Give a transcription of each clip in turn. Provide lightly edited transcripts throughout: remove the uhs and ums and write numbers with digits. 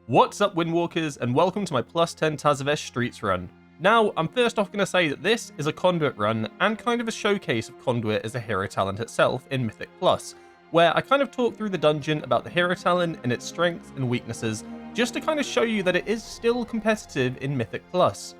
What's up, Windwalkers, and welcome to my plus 10 Tazavesh Streets run. Now, I'm first off going to say that this is a Conduit run and kind of a showcase of Conduit as a hero talent itself in Mythic Plus, where I kind of talk through the dungeon about the hero talent and its strengths and weaknesses, just to kind of show you that it is still competitive in Mythic Plus.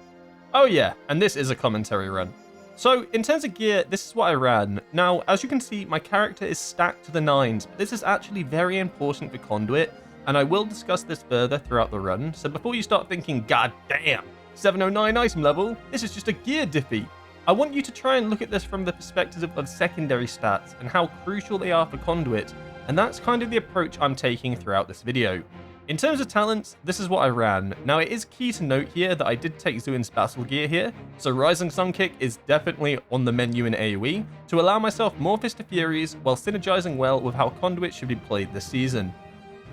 Oh yeah, and this is a commentary run. So, in terms of gear, this is what I ran. Now, as you can see, my character is stacked to the 9s, but this is actually very important for Conduit, and I will discuss this further throughout the run, so before you start thinking, god damn, 709 item level, this is just a gear diffie. I want you to try and look at this from the perspective of secondary stats and how crucial they are for Conduit, and that's kind of the approach I'm taking throughout this video. In terms of talents, this is what I ran. Now, it is key to note here that I did take Zuin's battle gear here, so Rising Sun Kick is definitely on the menu in AoE to allow myself more Fist of Furies while synergizing well with how Conduit should be played this season.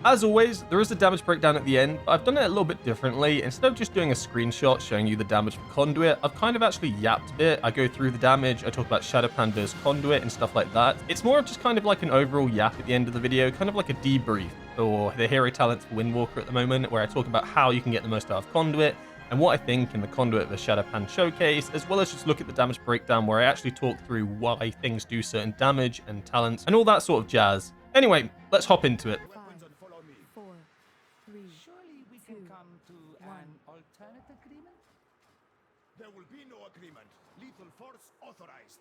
As always, there is a damage breakdown at the end, but I've done it a little bit differently. Instead of just doing a screenshot showing you the damage for Conduit, I've kind of actually yapped a bit. I go through the damage, I talk about Shadowpan versus Conduit and stuff like that. It's more of just kind of like an overall yap at the end of the video, kind of like a debrief for the hero talents for Windwalker at the moment, where I talk about how you can get the most out of Conduit and what I think in the Conduit vs Shadowpan showcase, as well as just look at the damage breakdown where I actually talk through why things do certain damage and talents and all that sort of jazz. Anyway, let's hop into it. Surely we can come to an alternate agreement? There will be no agreement. Lethal force authorized.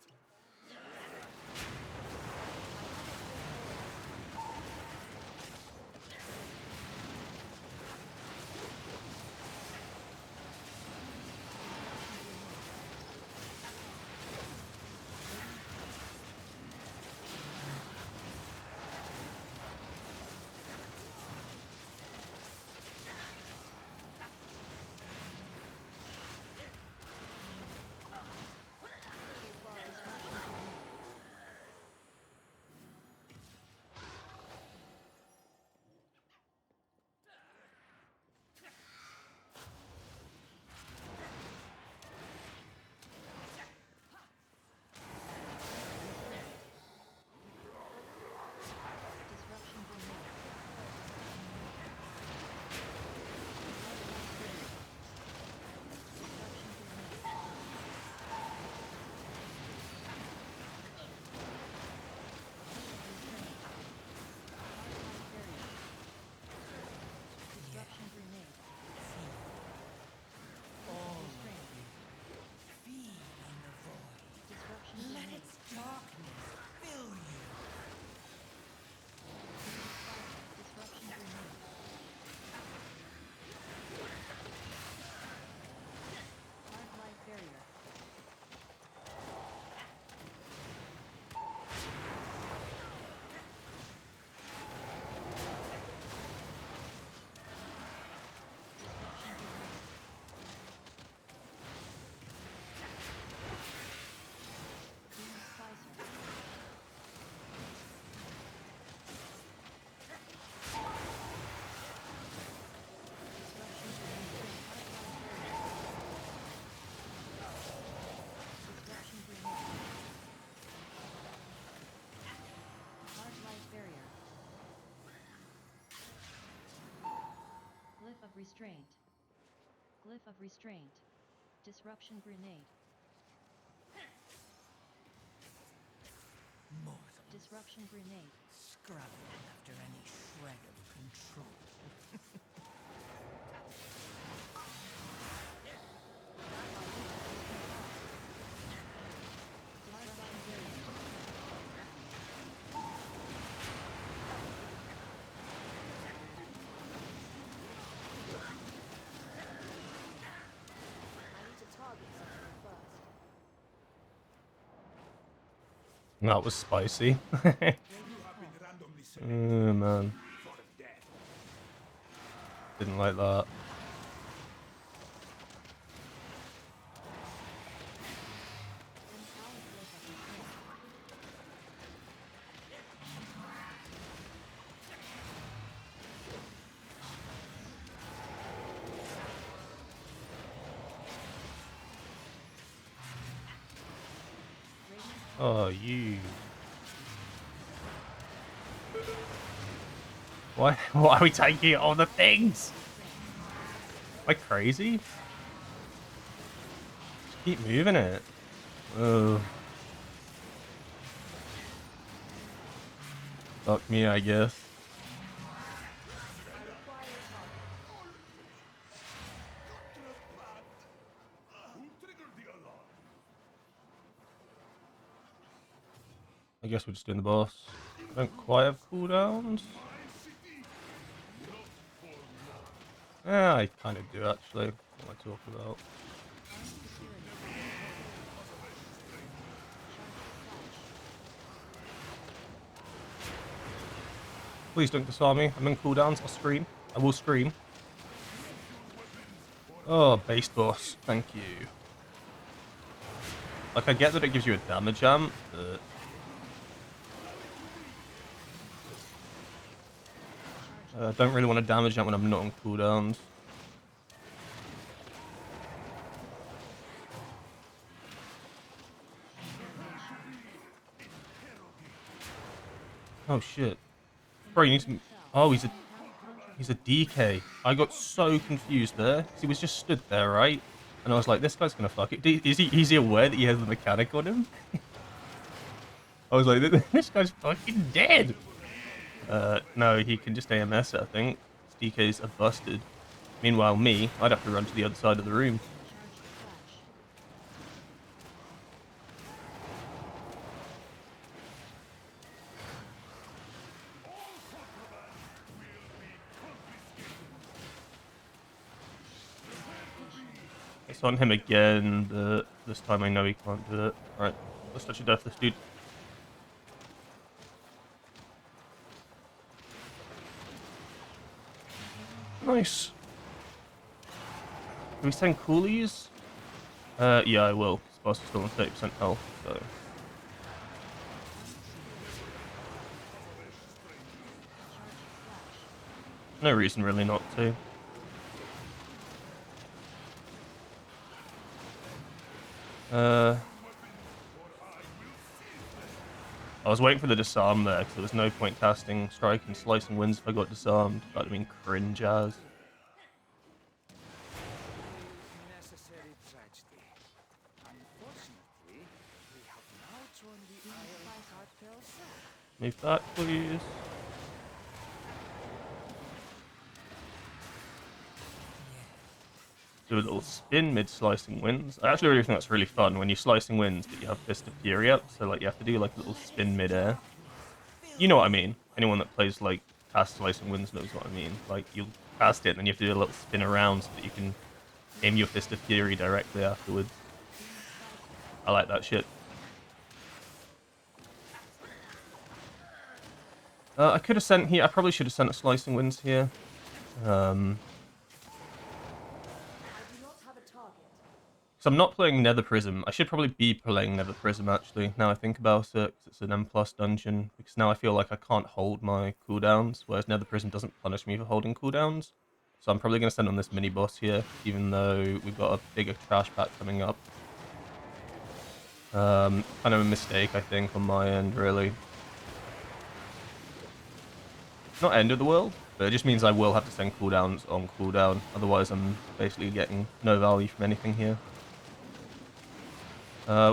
Restraint. Glyph of Restraint. Disruption Grenade. Mortal. Disruption Grenade. Scrubbing after any shred of control. That was spicy. Oh man. Didn't like that. Oh, you. Why are we taking all the things? I crazy? Just keep moving it. Oh. Fuck me, I guess. I guess we're just doing the boss. I don't quite have cooldowns. Yeah, I kind of do actually. What am I talking about? Please don't disarm me. I'm in cooldowns. I'll scream. I will scream. Oh, base boss. Thank you. Like, I get that it gives you a damage amp, but... I don't really want to damage amp when I'm not on cooldowns. Oh, shit. Bro, you need to... Oh, he's a DK. I got so confused there. He was just stood there, right? And I was like, this guy's gonna fuck it. Is he aware that he has the mechanic on him? I was like, this guy's fucking dead. No, he can just AMS it, I think. His DKs are busted. Meanwhile, me, I'd have to run to the other side of the room. It's on him again, but this time I know he can't do it. Alright, let's touch your death, this dude. Nice. Can we send coolies? Yeah, I will. This boss is still on 30% health, so... No reason really not to. I was waiting for the disarm there, because there was no point casting Strike and Slicing Winds if I got disarmed. That would have been cringe as. Necessary tragedy. Unfortunately, we have now joined the Isle by heartfelt self. Move back, please. Do a little spin mid-Slicing Winds. I actually really think that's really fun when you're Slicing Winds, but you have Fist of Fury up, so like you have to do like a little spin mid-air. You know what I mean. Anyone that plays like cast Slicing Winds knows what I mean. Like you'll cast it and then you have to do a little spin around so that you can aim your Fist of Fury directly afterwards. I like that shit. I could have sent here. I probably should have sent a Slicing Winds here. So I'm not playing Nether Prism. I should probably be playing Nether Prism, actually, now I think about it, because it's an M+ dungeon, because now I feel like I can't hold my cooldowns, whereas Nether Prism doesn't punish me for holding cooldowns. So I'm probably going to send on this mini-boss here, even though we've got a bigger trash pack coming up. Kind of a mistake, I think, on my end, really. Not end of the world, but it just means I will have to send cooldowns on cooldown, otherwise I'm basically getting no value from anything here.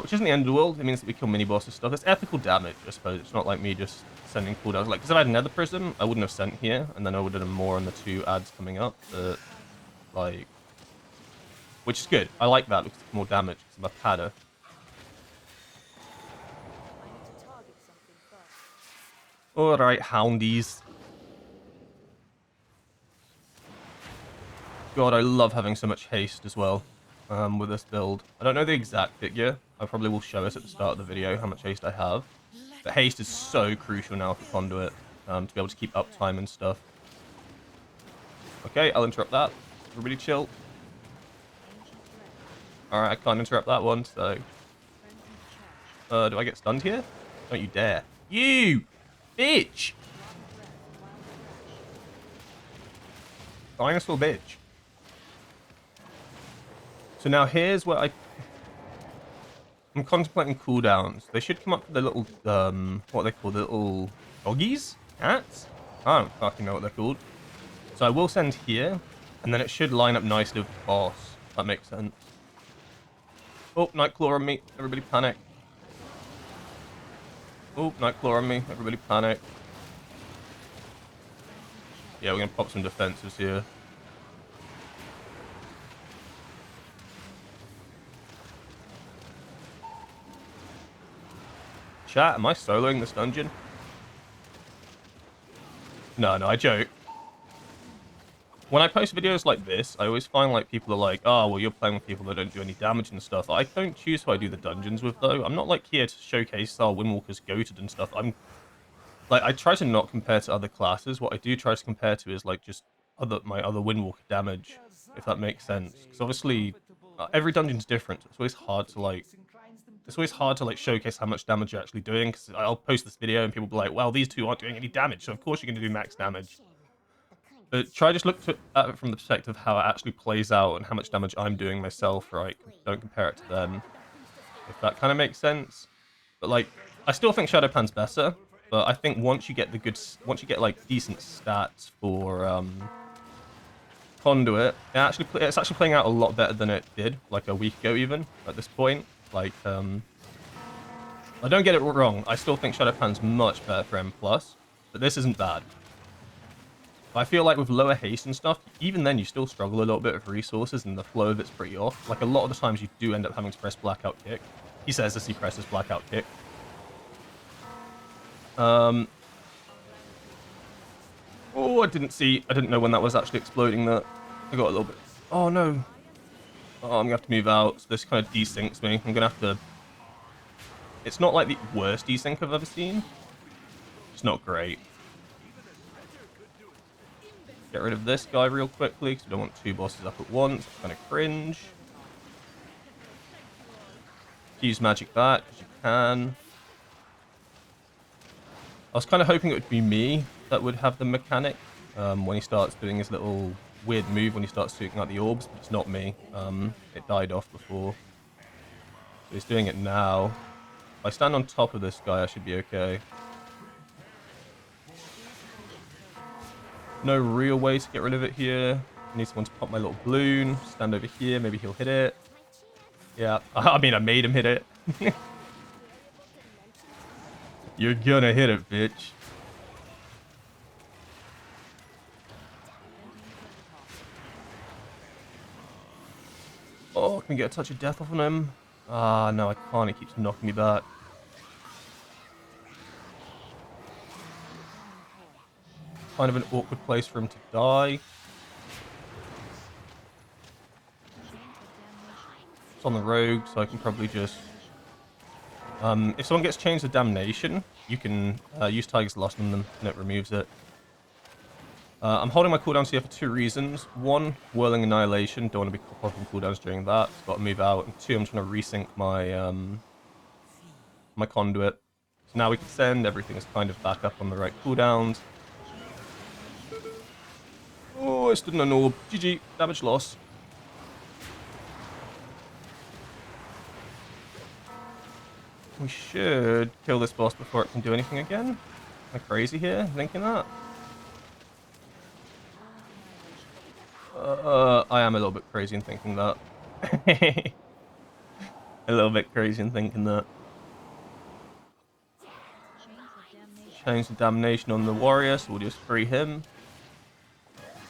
Which isn't the end of the world. It means that we kill mini-bosses stuff. It's ethical damage, I suppose. It's not like me just sending cooldowns. Like, because if I had Nether Prism, I wouldn't have sent here, and then I would have done more on the 2 ads coming up. But, like... Which is good. I like that because it's more damage, because I'm a padder. Alright, houndies. God, I love having so much haste as well. With this build. I don't know the exact figure. I probably will show us at the start of the video how much haste I have. But haste is so crucial now for Conduit, to be able to keep uptime and stuff. Okay, I'll interrupt that. Everybody chill. Alright, I can't interrupt that one, so... do I get stunned here? Don't you dare. You! Bitch! Dinosaur bitch. So now here's where I'm contemplating cooldowns. They should come up with the little, what are they called? The little doggies? Cats? I don't fucking know what they're called. So I will send here, And then it should line up nicely with the boss. If that makes sense. Oh, Nightclaw on me. Everybody panic. Oh, Nightclaw on me. Everybody panic. Yeah, we're going to pop some defenses here. Chat, am I soloing this dungeon? No, I joke. When I post videos like this, I always find like people are like, oh, well, you're playing with people that don't do any damage and stuff. I don't choose who I do the dungeons with, though. I'm not like here to showcase, oh, Windwalker's goated and stuff. I'm like, I try to not compare to other classes. What I do try to compare to is like just my other Windwalker damage, if that makes sense. Because obviously, every dungeon's different. It's always hard to like showcase how much damage you're actually doing. Because I'll post this video and people will be like, well, these two aren't doing any damage, so of course you're going to do max damage. But try just look at it from the perspective of how it actually plays out and how much damage I'm doing myself, right? Don't compare it to them, if that kind of makes sense. But like, I still think Shadowpan's better, but I think once you get like decent stats for Conduit, it's actually playing out a lot better than it did like a week ago even at this point. Like, I don't get it wrong. I still think Shadowpan's much better for M+, but this isn't bad. I feel like with lower haste and stuff, even then you still struggle a little bit with resources and the flow of it's pretty off. Like a lot of the times you do end up having to press Blackout Kick. He says as he presses Blackout Kick. Oh, I didn't know when that was actually exploding that. I got a little bit... Oh no. Oh, I'm gonna have to move out. So this kind of desyncs me. I'm gonna have to... It's not like the worst desync I've ever seen. It's not great. Get rid of this guy real quickly, because we don't want two bosses up at once. It's kind of cringe. Use magic back, because you can. I was kind of hoping it would be me that would have the mechanic when he starts doing his little weird move when he starts shooting out the orbs, but it's not me. It died off before. So he's doing it now. If I stand on top of this guy, I should be okay. No real way to get rid of it here. I need someone to pop my little balloon. Stand over here. Maybe he'll hit it. Yeah. I mean, I made him hit it. You're gonna hit it, bitch. Oh, can we get a touch of death off on him? Ah, no, I can't. He keeps knocking me back. Kind of an awkward place for him to die. It's on the rogue, so I can probably just... if someone gets changed to damnation, you can use Tiger's Lost on them, and it removes it. I'm holding my cooldowns here for two reasons. One, Whirling Annihilation. Don't want to be popping cooldowns during that. Got to move out. And two, I'm trying to resync my my Conduit. So now we can send. Everything is kind of back up on the right cooldowns. Oh, I stood in an orb. GG. Damage loss. We should kill this boss before it can do anything again. Am I crazy here, thinking that? I am a little bit crazy in thinking that. A little bit crazy in thinking that. Change the damnation on the warrior, so we'll just free him.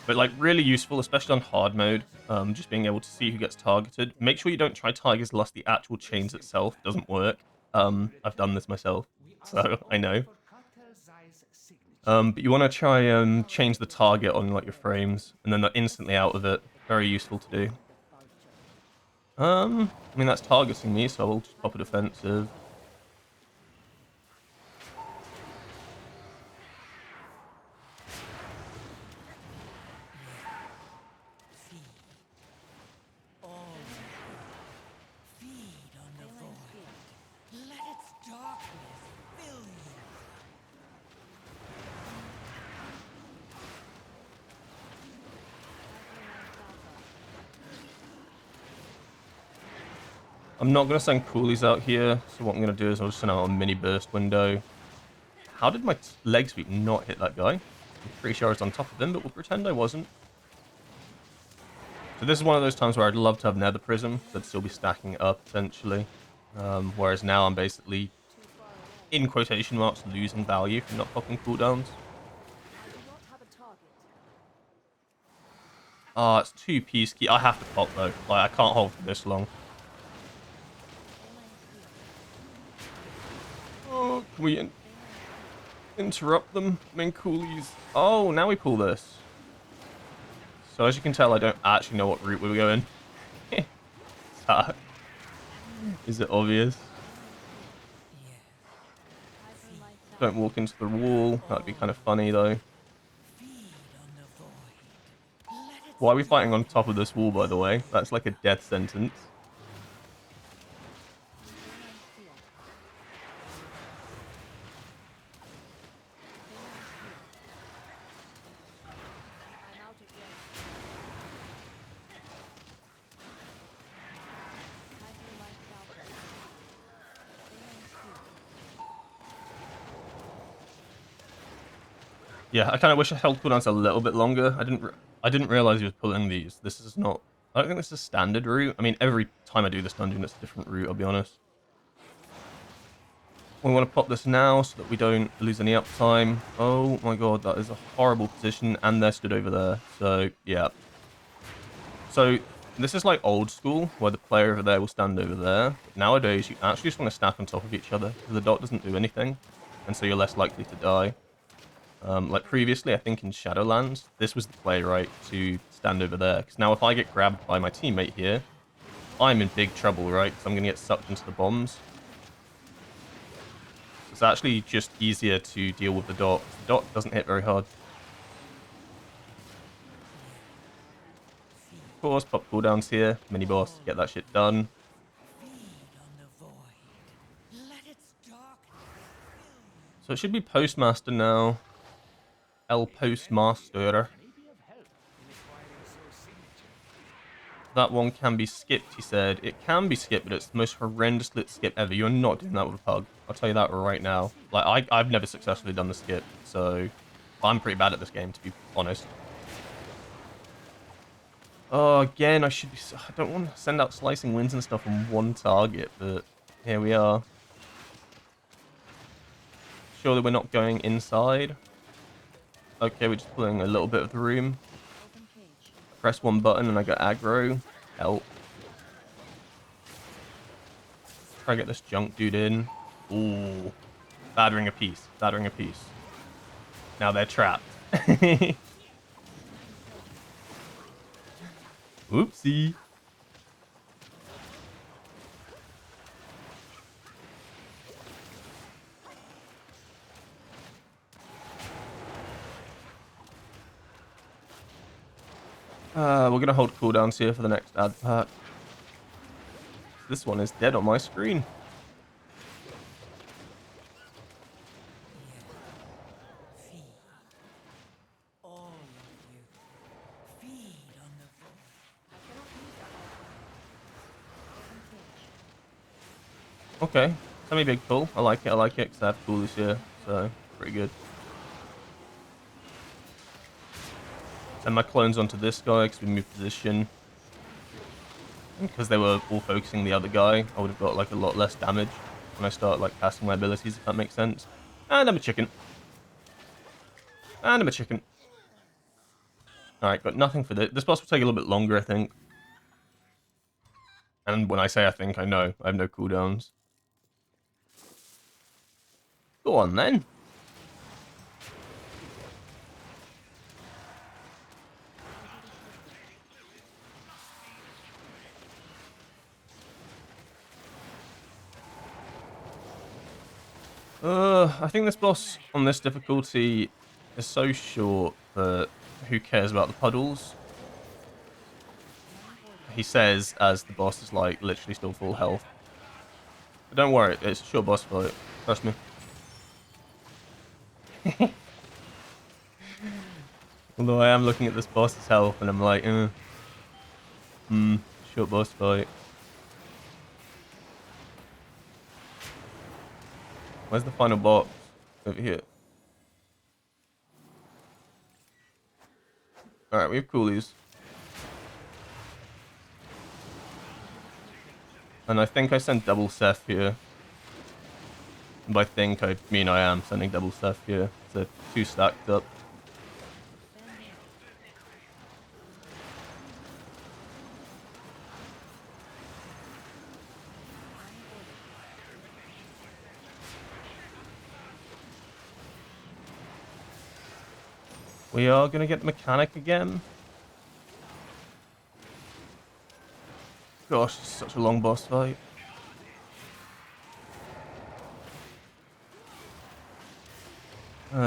But like really useful, especially on hard mode, just being able to see who gets targeted. Make sure you don't try Tiger's Lust, the actual chains itself doesn't work. I've done this myself, so I know. But you want to try change the target on like your frames, and then they're instantly out of it. Very useful to do. I mean that's targeting me, so I'll just pop a defensive. I'm not going to send coolies out here, so what I'm going to do is I'll just send out a mini burst window. How did my leg sweep not hit that guy? I'm pretty sure I was on top of him, but we'll pretend I wasn't. So this is one of those times where I'd love to have Nether Prism, so I'd still be stacking it up essentially. Whereas now I'm basically, in quotation marks, losing value from not popping cooldowns. Oh, it's 2 Peacekeeper. I have to pop though. Like, I can't hold for this long. Oh, can we interrupt them? Main coolies. Oh, now we pull this. So as you can tell, I don't actually know what route we were going. Is it obvious? Don't walk into the wall. That'd be kind of funny though. Why are we fighting on top of this wall, by the way? That's like a death sentence. Yeah, I kind of wish I held cooldowns a little bit longer. I didn't realize he was pulling these. This is not. I don't think this is a standard route. I mean, every time I do this dungeon, it's a different route. I'll be honest. We want to pop this now so that we don't lose any uptime. Oh my god, that is a horrible position, and they're stood over there. So yeah. So this is like old school, where the player over there will stand over there. Nowadays, you actually just want to stack on top of each other because the dot doesn't do anything, and so you're less likely to die. Like previously, I think in Shadowlands, this was the play, right, to stand over there. Because now if I get grabbed by my teammate here, I'm in big trouble, right? Because I'm going to get sucked into the bombs. It's actually just easier to deal with the dot. The dot doesn't hit very hard. Of course, pop cooldowns here. Mini boss, get that shit done. So it should be Postmaster now. El Postmaster. That one can be skipped, he said. It can be skipped, but it's the most horrendous lit skip ever. You're not doing that with a pug. I'll tell you that right now. Like, I've never successfully done the skip, so I'm pretty bad at this game, to be honest. Oh, again, I don't want to send out slicing winds and stuff on one target, but here we are. Surely we're not going inside. Okay, we're just pulling a little bit of the room. Press one button and I got aggro. Help. Try to get this junk dude in. Ooh. Battering a piece. Battering a piece. Now they're trapped. Oopsie. We're going to hold cooldowns here for the next ad pack. This one is dead on my screen. Okay, semi-big pull. I like it, because I have coolies here, so pretty good. Send my clones onto this guy because we moved position. Because they were all focusing the other guy, I would have got like a lot less damage when I start like casting my abilities, if that makes sense. And I'm a chicken. And I'm a chicken. Alright, got nothing for this. This boss will take a little bit longer, I think. And when I say I think, I know. I have no cooldowns. Go on, then. I think this boss on this difficulty is so short that who cares about the puddles? He says as the boss is like literally still full health. But don't worry, it's a short boss fight. Trust me. Although I am looking at this boss's health and I'm like, short boss fight. Where's the final box? Over here. Alright, we have coolies. And I think I sent double Seth here. And by think, I mean I am sending double Seth here. So 2 stacked up. We are going to get the mechanic again. Gosh, it's such a long boss fight.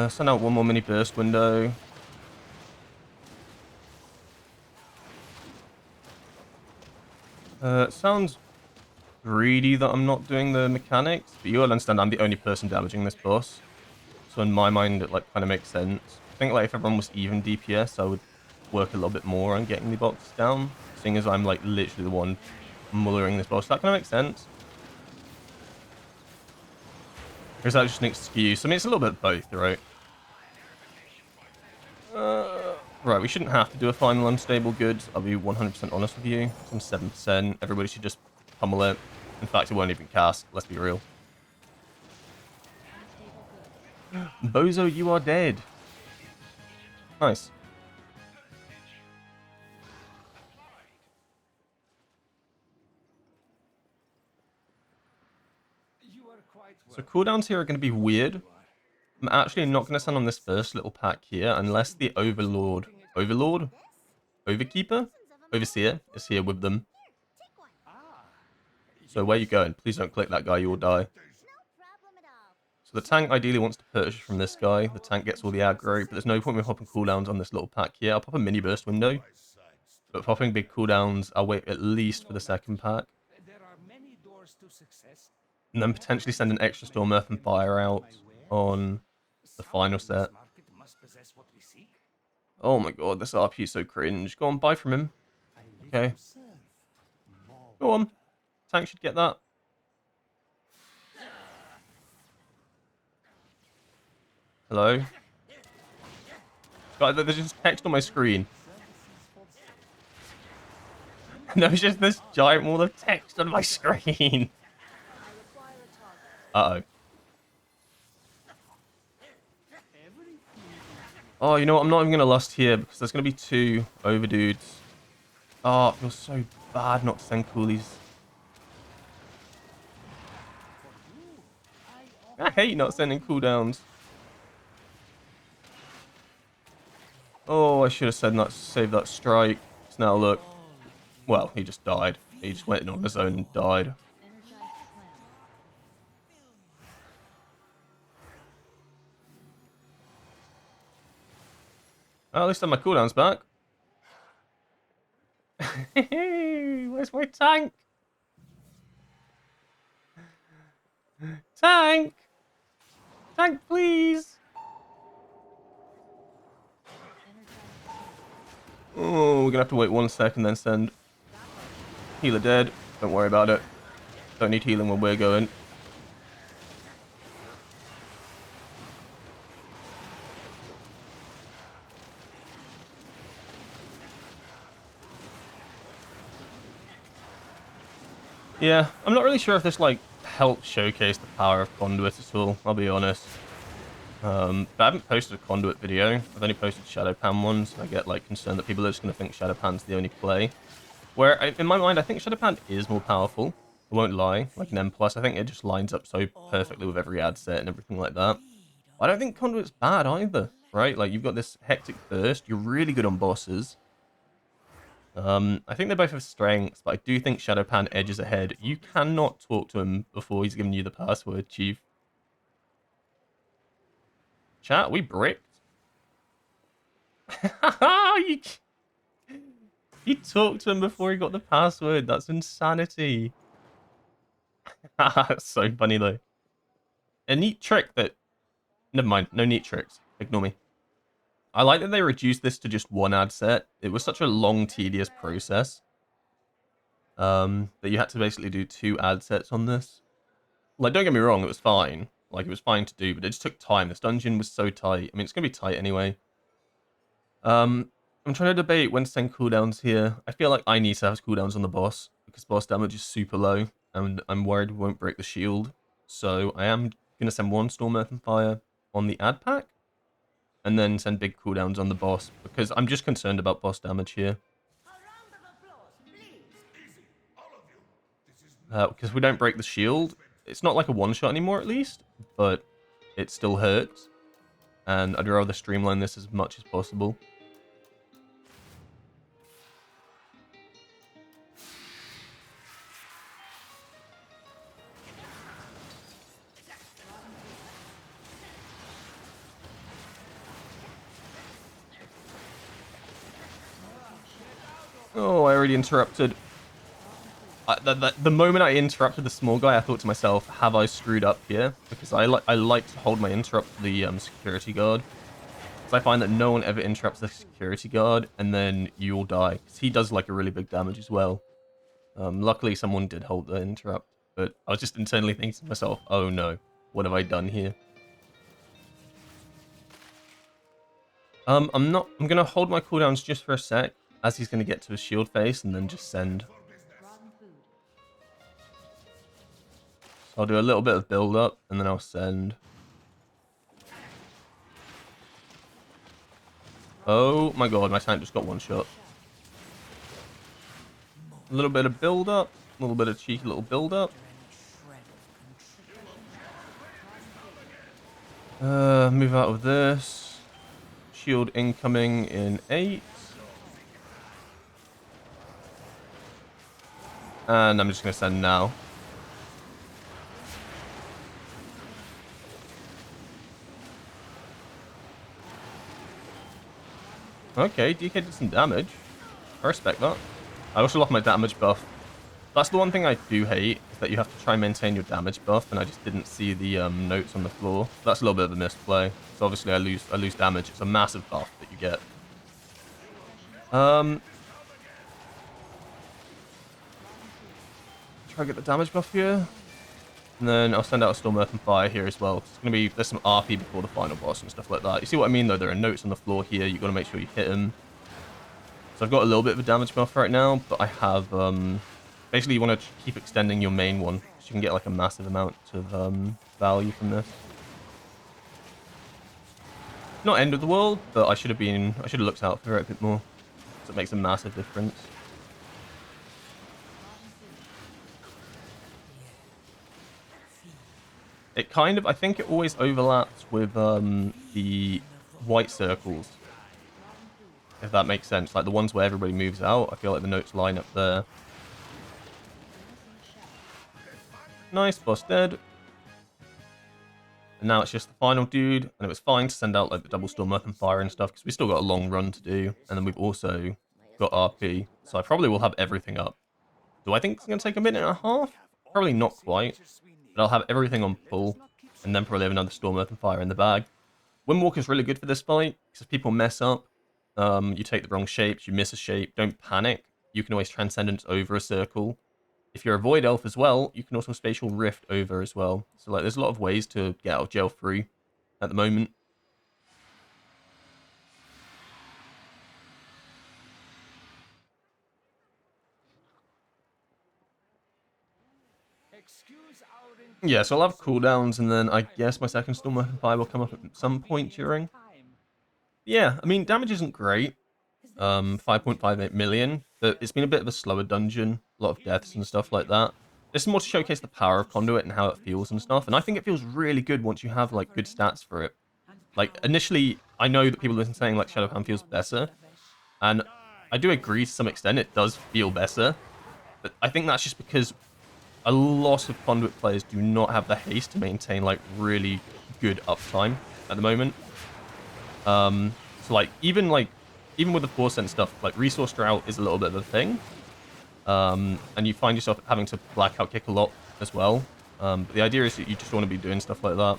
Send out one more mini burst window. It sounds greedy that I'm not doing the mechanics, but you'll understand I'm the only person damaging this boss. So in my mind, it like kind of makes sense. I think like if everyone was even DPS, I would work a little bit more on getting the box down, seeing as I'm like literally the one mullering this boss. That kind of makes sense. Or is that just an excuse? I mean, it's a little bit of both, right? Right, we shouldn't have to do a final unstable goods. I'll be 100% honest with you. Some 7%. Everybody should just pummel it. In fact, it won't even cast. Let's be real. Bozo, you are dead. Nice. So cooldowns here are going to be weird. I'm actually not going to stand on this first little pack here unless the Overlord, Overkeeper, Overseer is here with them. So where you going? Please don't click that guy, you will die. So the tank ideally wants to purchase from this guy. The tank gets all the aggro, but there's no point in popping cooldowns on this little pack here. I'll pop a mini burst window, but popping big cooldowns, I'll wait at least for the second pack. And then potentially send an extra Storm Earth and Fire out on the final set. Oh my god, this RP is so cringe. Go on, buy from him. Okay. Go on. Tank should get that. Hello? God, there's just text on my screen. There's just this giant wall of text on my screen. Uh-oh. Oh, you know what? I'm not even going to lust here because there's going to be 2 overdudes. Oh, it feels so bad not to send coolies. I hate not sending cooldowns. Oh, I should have said not to save that strike. So now look. Well, he just died. He just went in on his own and died. Oh, at least I have my cooldowns back. Where's my tank? Tank! Tank, please! Oh, we're gonna have to wait 1 second, then send. Healer dead. Don't worry about it. Don't need healing when we're going. Yeah, I'm not really sure if this, like, helps showcase the power of Conduit at all, I'll be honest. But I haven't posted a Conduit video. I've only posted Shadowpan ones. I get, like, concerned that people are just going to think Shadowpan's the only play. Where, in my mind, I think Shadowpan is more powerful. I won't lie. Like an M+, I think it just lines up so perfectly with every ad set and everything like that. But I don't think Conduit's bad either, right? Like, you've got this Hectic Burst. You're really good on bosses. I think they both have strengths, but I do think Shadowpan edges ahead. You cannot talk to him before he's given you the password, Chief. Chat, we bricked. You talked to him before he got the password. That's insanity. That's so funny, though. A neat trick that... Never mind, no neat tricks. Ignore me. I like that they reduced this to just 1 ad set. It was such a long, tedious process. That you had to basically do 2 ad sets on this. Like, don't get me wrong, it was fine. Like, it was fine to do, but it just took time. This dungeon was so tight. I mean, it's going to be tight anyway. I'm trying to debate when to send cooldowns here. I feel like I need to have cooldowns on the boss, because boss damage is super low. and I'm worried we won't break the shield. So I am going to send one Storm Earth and Fire on the ad pack, and then send big cooldowns on the boss, because I'm just concerned about boss damage here. Because we don't break the shield, it's not like a one-shot anymore at least, but it still hurts, and I'd rather streamline this as much as possible. Oh, I already interrupted. The moment I interrupted the small guy, I thought to myself, have I screwed up here? Because I like to hold my interrupt to the security guard. Because I find that no one ever interrupts the security guard, and then you all die. Because he does like a really big damage as well. Luckily, someone did hold the interrupt, but I was just internally thinking to myself, oh no, what have I done here? I'm gonna hold my cooldowns just for a sec, as he's gonna get to his shield face, and then just send. So I'll do a little bit of build up, and then I'll send. Oh my god, my tank just got one shot. A little bit of build up, a little bit of cheeky little build up. Move out of this. Shield incoming in 8. And I'm just going to send now. Okay, DK did some damage. I respect that. I also lost my damage buff. That's the one thing I do hate, is that you have to try and maintain your damage buff, and I just didn't see the notes on the floor. That's a little bit of a misplay. So obviously I lose damage. It's a massive buff that you get. Try to get the damage buff here. And then I'll send out a Storm Earth and Fire here as well. There's some RP before the final boss and stuff like that. You see what I mean though? There are notes on the floor here. You've got to make sure you hit them. So I've got a little bit of a damage buff right now, but I have basically you want to keep extending your main one, so you can get like a massive amount of value from this. Not end of the world, but I should have looked out for it a bit more. So it makes a massive difference. It kind of, I think it always overlaps with the white circles, if that makes sense. Like the ones where everybody moves out, I feel like the notes line up there. Nice, boss dead. And now it's just the final dude, and it was fine to send out like the double Storm Earth and Fire and stuff, because we still got a long run to do, and then we've also got RP, so I probably will have everything up. Do I think it's going to take a minute and a half? Probably not quite, but I'll have everything on full, and then probably have another Storm Earth and Fire in the bag. Windwalker's really good for this fight, because if people mess up, you take the wrong shapes, you miss a shape, don't panic. You can always Transcendence over a circle. If you're a Void Elf as well, you can also Spatial Rift over as well. So like, there's a lot of ways to get out of jail free at the moment. Yeah, so I'll have cooldowns, and then I guess my second Storm Earth and Fire will come up at some point during. Yeah, I mean, damage isn't great. 5.58 million, but it's been a bit of a slower dungeon, a lot of deaths and stuff like that. This is more to showcase the power of Conduit and how it feels and stuff, and I think it feels really good once you have like good stats for it. Like initially, I know that people have been saying like Shadowhand feels better, and I do agree to some extent, it does feel better, but I think that's just because a lot of Conduit players do not have the haste to maintain like really good uptime at the moment. So like even with the 4% stuff, like resource drought is a little bit of a thing. And you find yourself having to blackout kick a lot as well. But the idea is that you just want to be doing stuff like that.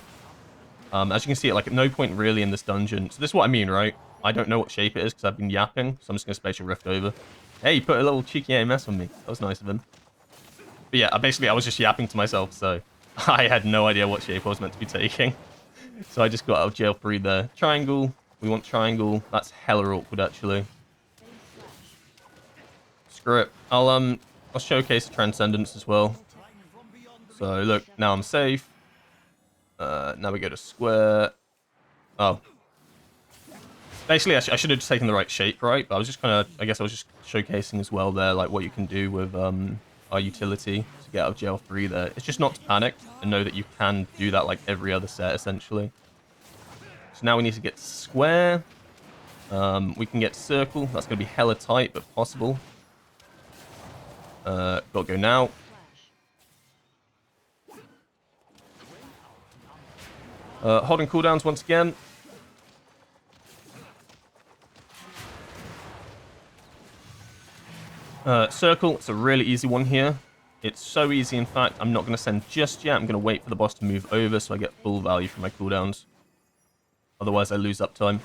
As you can see, like at no point really in this dungeon. So this is what I mean, right? I don't know what shape it is because I've been yapping, so I'm just going to Spatial Rift over. Hey, he put a little cheeky AMS on me. That was nice of him. But yeah, basically I was just yapping to myself, so I had no idea what shape I was meant to be taking. So I just got out of jail free there. Triangle. We want triangle. That's hella awkward, actually. Screw it. I'll showcase Transcendence as well. So look, now I'm safe. Now we go to square. Oh. Basically, I should have just taken the right shape, right? But I was just kind of, I guess I was just showcasing as well there, like what you can do with our utility to get out of jail 3 there. It's just not to panic and know that you can do that like every other set, essentially. So now we need to get to square. We can get circle. That's going to be hella tight, but possible. Got to go now. Holding cooldowns once again. Circle, it's a really easy one here. It's so easy, in fact, I'm not going to send just yet. I'm going to wait for the boss to move over so I get full value from my cooldowns. Otherwise, I lose uptime.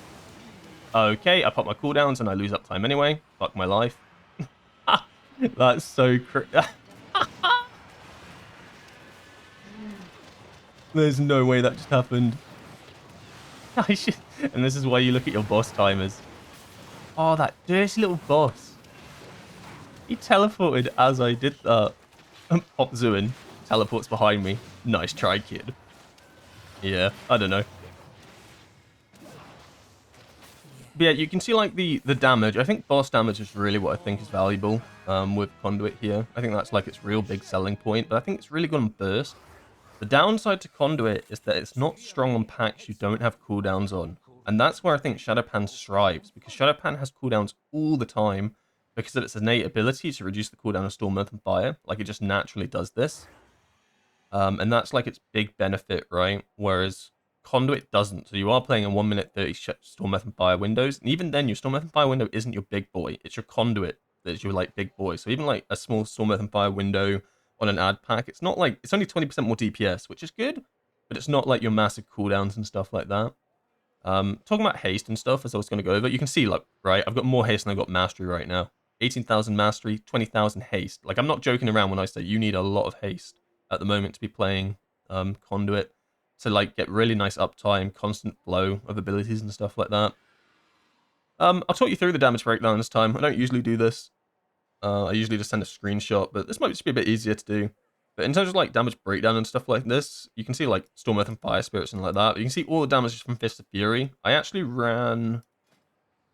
Okay, I pop my cooldowns and I lose uptime anyway. Fuck my life. That's so There's no way that just happened. And this is why you look at your boss timers. Oh, that dirty little boss. He teleported as I did that. Pop Zuin. Teleports behind me. Nice try, kid. Yeah, I don't know. But yeah, you can see like the damage. I think boss damage is really what I think is valuable with Conduit here. I think that's like its real big selling point. But I think it's really good on burst. The downside to Conduit is that it's not strong on packs you don't have cooldowns on. And that's where I think Shadowpan strives, because Shadowpan has cooldowns all the time because of its innate ability to reduce the cooldown of Storm, Earth, and Fire. Like, it just naturally does this. And that's like its big benefit, right? Whereas Conduit doesn't. So you are playing in 1 minute 30 Storm, Earth, and Fire windows. And even then, your Storm, Earth, and Fire window isn't your big boy. It's your Conduit that is your like big boy. So even like a small Storm, Earth, and Fire window on an ad pack, it's not like, it's only 20% more DPS, which is good, but it's not like your massive cooldowns and stuff like that. Talking about haste and stuff, as I was going to go over, you can see, like, right, I've got more haste than I've got mastery right now. 18,000 mastery, 20,000 haste. Like, I'm not joking around when I say you need a lot of haste at the moment to be playing Conduit. So, like, get really nice uptime, constant flow of abilities and stuff like that. I'll talk you through the damage breakdown this time. I don't usually do this. I usually just send a screenshot, but this might just be a bit easier to do. But in terms of like damage breakdown and stuff like this, you can see like Storm, Earth, and Fire Spirits and like that. But you can see all the damage from Fist of Fury. I actually ran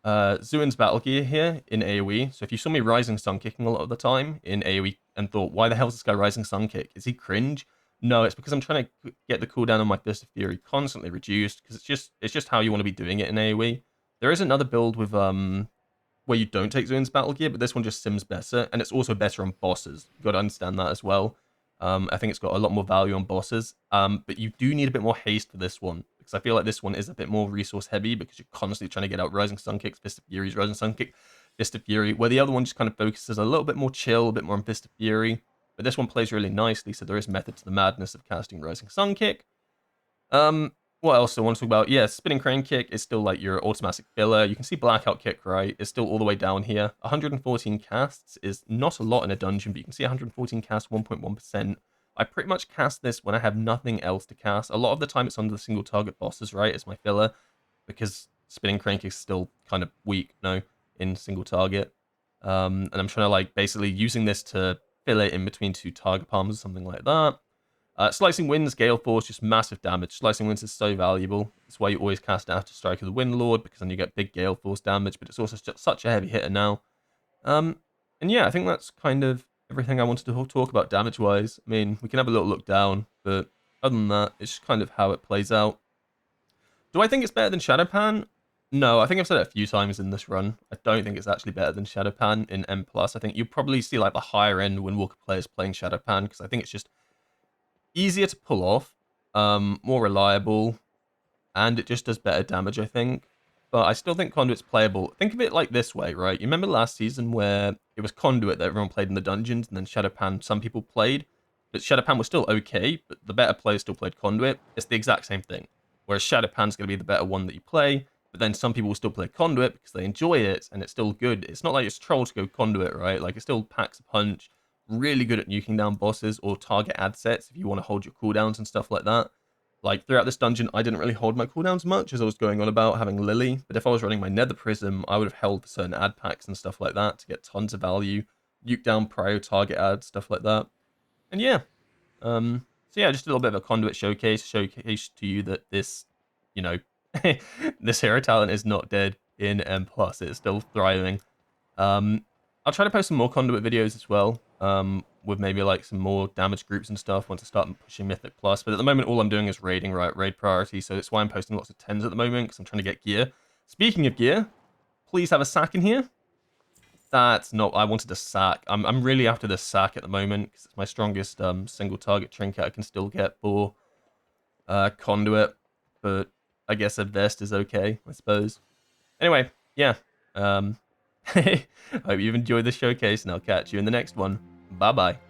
Zuin's Battle Gear here in AoE. So if you saw me Rising Sun kicking a lot of the time in AoE and thought, why the hell is this guy Rising Sun kick? Is he cringe? No, it's because I'm trying to get the cooldown on my Fist of Fury constantly reduced, because it's just how you want to be doing it in AoE. There is another build with where you don't take Zuin's Battle Gear, but this one just sims better, and it's also better on bosses. You've got to understand that as well. I think it's got a lot more value on bosses, but you do need a bit more haste for this one, because I feel like this one is a bit more resource heavy, because you're constantly trying to get out Rising Sun kicks, Fist of Fury's Rising Sun kick, Fist of Fury, where the other one just kind of focuses a little bit more chill, a bit more on Fist of Fury, but this one plays really nicely, so there is method to the madness of casting Rising Sun kick. What else do I want to talk about? Yeah, Spinning Crane Kick is still like your automatic filler. You can see Blackout Kick, right? It's still all the way down here. 114 casts is not a lot in a dungeon, but you can see 114 casts, 1.1%. I pretty much cast this when I have nothing else to cast. A lot of the time it's under the single target bosses, right? It's my filler, because Spinning Crane Kick is still kind of weak, in single target. And I'm trying to like basically using this to fill it in between 2 target palms or something like that. Slicing Winds, Gale Force, just massive damage. Slicing Winds is so valuable. That's why you always cast After Strike of the Windlord, because then you get big Gale Force damage, but it's also just such a heavy hitter now. And yeah, I think that's kind of everything I wanted to talk about damage-wise. I mean, we can have a little look down, but other than that, it's just kind of how it plays out. Do I think it's better than Shadowpan? No, I think I've said it a few times in this run. I don't think it's actually better than Shadowpan in M+. I think you'll probably see like the higher-end Windwalker players playing Shadowpan, because I think it's just easier to pull off, more reliable, and it just does better damage, I think. But I still think Conduit's playable. Think of it like this way, right? You remember last season where it was Conduit that everyone played in the dungeons, and then Shadowpan some people played, but Shadowpan was still okay, but the better players still played Conduit. It's the exact same thing. Whereas Shadowpan's going to be the better one that you play, but then some people will still play Conduit because they enjoy it, and it's still good. It's not like it's troll to go Conduit, right? Like, it still packs a punch. Really good at nuking down bosses or target ad sets if you want to hold your cooldowns and stuff like that. Like, throughout this dungeon, I didn't really hold my cooldowns much, as I was going on about having Lily, but if I was running my Nether Prism, I would have held for certain ad packs and stuff like that to get tons of value, nuke down prio target ads, stuff like that. And yeah, So yeah, just a little bit of a Conduit showcase to you that this, you know, this hero talent is not dead in M+. It's still thriving. I'll try to post some more Conduit videos as well, with maybe like some more damage groups and stuff once I start pushing Mythic Plus. But at the moment, all I'm doing is raiding, right? Raid priority. So that's why I'm posting lots of 10s at the moment, because I'm trying to get gear. Speaking of gear, please have a sack in here. That's not... I wanted a sack. I'm really after this sack at the moment, because it's my strongest single target trinket I can still get for Conduit. But I guess a vest is okay, I suppose. Anyway, yeah. I hope you've enjoyed this showcase, and I'll catch you in the next one. Bye-bye.